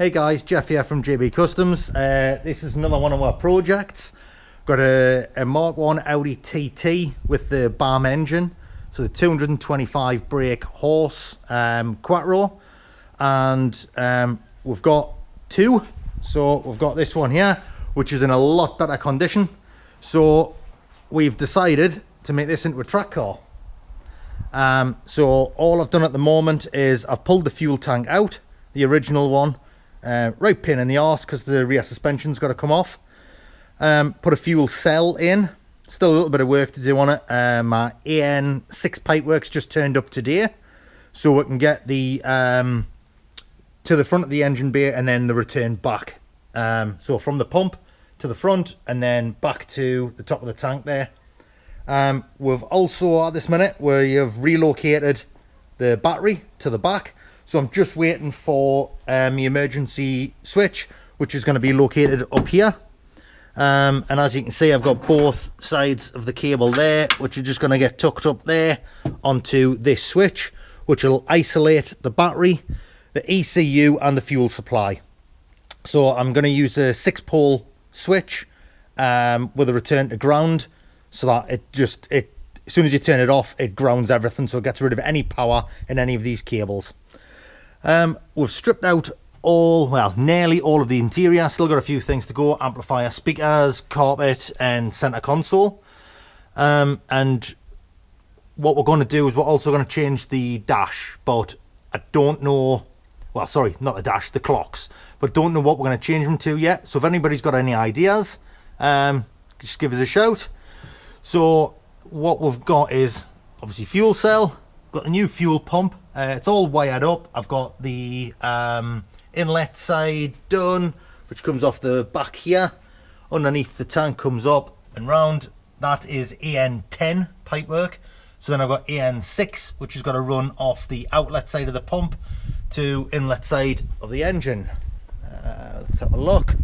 Hey guys, Jeff here from JB Customs. This is another one of our projects. Got a Mark 1 Audi TT with the BAM engine, so the 225 brake horse quattro, and we've got two. So we've got this one here, which is in a lot better condition. So we've decided to make this into a track car. So all I've done at the moment is I've pulled the fuel tank out, the original one. Right pain in the arse because the rear suspension's got to come off. Put a fuel cell in. Still a little bit of work to do on it. My AN6 pipework's just turned up today, so we can get the to the front of the engine bay and then the return back. So from the pump to the front and then back to the top of the tank there. We've also at this minute we have relocated the battery to the back. So I'm just waiting for the emergency switch, which is going to be located up here. And as you can see, I've got both sides of the cable there, which are just going to get tucked up there onto this switch, which will isolate the battery, the ECU and the fuel supply. So I'm going to use a 6-pole switch with a return to ground, so that as soon as you turn it off, it grounds everything, so it gets rid of any power in any of these cables. We've stripped out nearly all of the interior. Still got a few things to go: amplifier, speakers, carpet and center console. And what we're going to do is we're also going to change the dash, but I don't know, well, sorry, not the dash, the clocks, but don't know what we're going to change them to yet. So if anybody's got any ideas, just give us a shout. So what we've got is obviously fuel cell, got the new fuel pump. It's all wired up. I've got the inlet side done, which comes off the back here. Underneath the tank comes up and round. That is AN10 pipework. So then I've got AN6, which has got to run off the outlet side of the pump to inlet side of the engine. Let's have a look.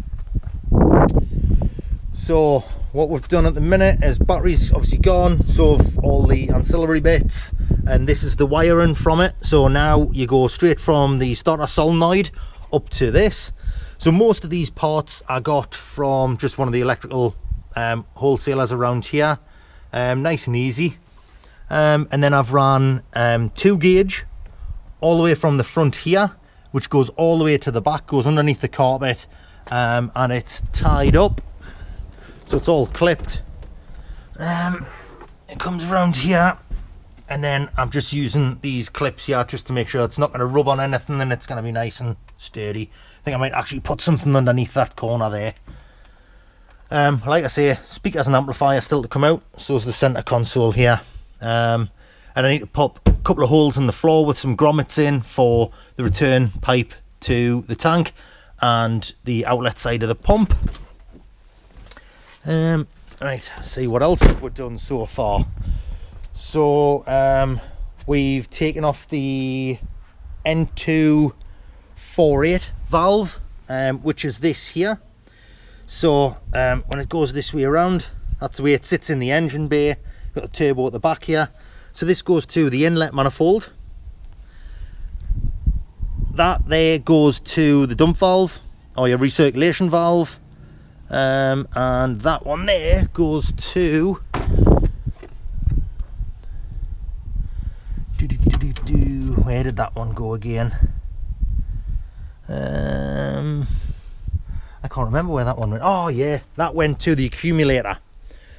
So what we've done at the minute is battery's obviously gone, so all the ancillary bits, and this is the wiring from it. So now you go straight from the starter solenoid up to this. So most of these parts I got from just one of the electrical wholesalers around here, nice and easy. And then I've run 2 gauge all the way from the front here, which goes all the way to the back, goes underneath the carpet, and it's tied up. So it's all clipped. It comes around here, and then I'm just using these clips here just to make sure it's not going to rub on anything and it's going to be nice and sturdy. I think I might actually put something underneath that corner there. Like I say, speakers and amplifier still to come out, so is the center console here. And I need to pop a couple of holes in the floor with some grommets in for the return pipe to the tank and the outlet side of the pump. Right, see what else have we done so far. So we've taken off the N248 valve, which is this here. So when it goes this way around, that's the way it sits in the engine bay. Got a turbo at the back here. So this goes to the inlet manifold. That there goes to the dump valve or your recirculation valve. And that one there goes to where did that one go again? I can't remember where that one went. Oh yeah, that went to the accumulator.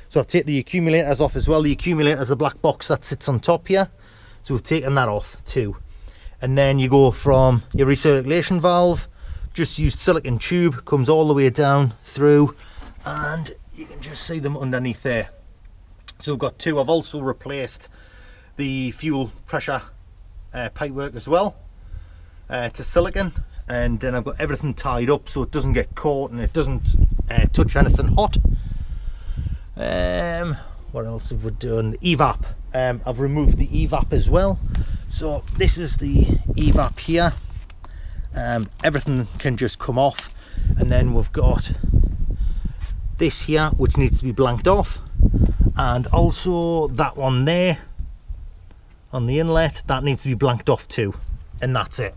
So I've taken the accumulators off as well. The accumulator is the black box that sits on top here, so we've taken that off too. And then you go from your recirculation valve, just used silicon tube, comes all the way down through, and you can just see them underneath there. So we've got 2. I've also replaced the fuel pressure pipework as well to silicon, and then I've got everything tied up so it doesn't get caught and it doesn't touch anything hot. What else have we done? The Evap. I've removed the Evap as well. So this is the Evap here. Everything can just come off, and then we've got this here which needs to be blanked off, and also that one there on the inlet that needs to be blanked off too, and that's it.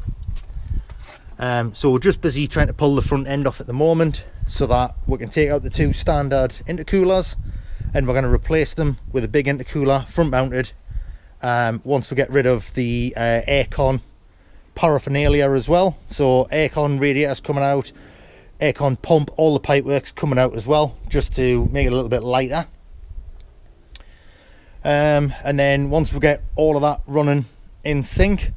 So we're just busy trying to pull the front end off at the moment so that we can take out the 2 standard intercoolers, and we're going to replace them with a big intercooler front mounted once we get rid of the aircon paraphernalia as well. So aircon radiators coming out, aircon pump, all the pipework's coming out as well, just to make it a little bit lighter. And then once we get all of that running in sync,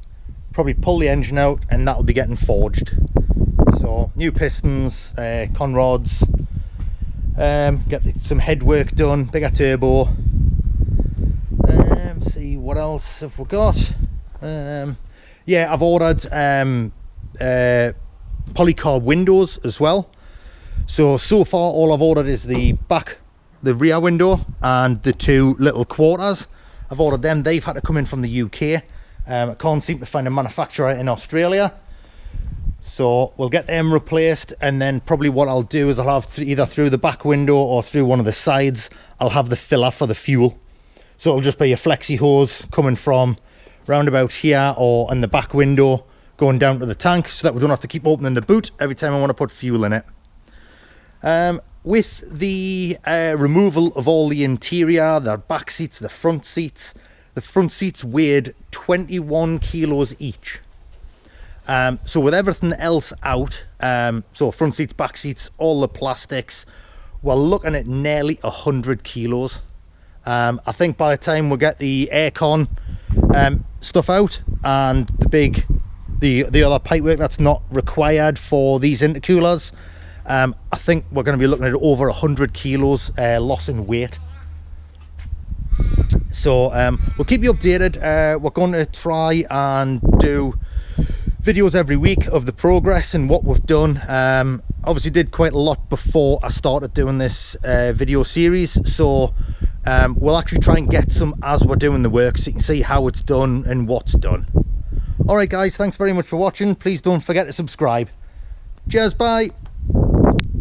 probably pull the engine out and that'll be getting forged. So new pistons, con rods, get some head work done, bigger turbo. See what else have we got. Yeah, I've ordered polycarb windows as well. So far all I've ordered is the rear window and the 2 little quarters. I've ordered them. They've had to come in from the UK. I can't seem to find a manufacturer in Australia, so we'll get them replaced. And then probably what I'll do is I'll have either through the back window or through one of the sides, I'll have the filler for the fuel. So it'll just be a flexi hose coming from round about here or in the back window going down to the tank, so that we don't have to keep opening the boot every time I want to put fuel in it. With the removal of all the interior, the back seats, the front seats weighed 21 kilos each. So with everything else out, so front seats, back seats, all the plastics, we're looking at nearly 100 kilos. I think by the time we get the aircon stuff out and the other pipework that's not required for these intercoolers, I think we're going to be looking at over 100 kilos loss in weight. So we'll keep you updated. We're going to try and do videos every week of the progress and what we've done. Obviously did quite a lot before I started doing this video series, so we'll actually try and get some as we're doing the work, so you can see how it's done and what's done. Alright guys, thanks very much for watching. Please don't forget to subscribe. Cheers, bye.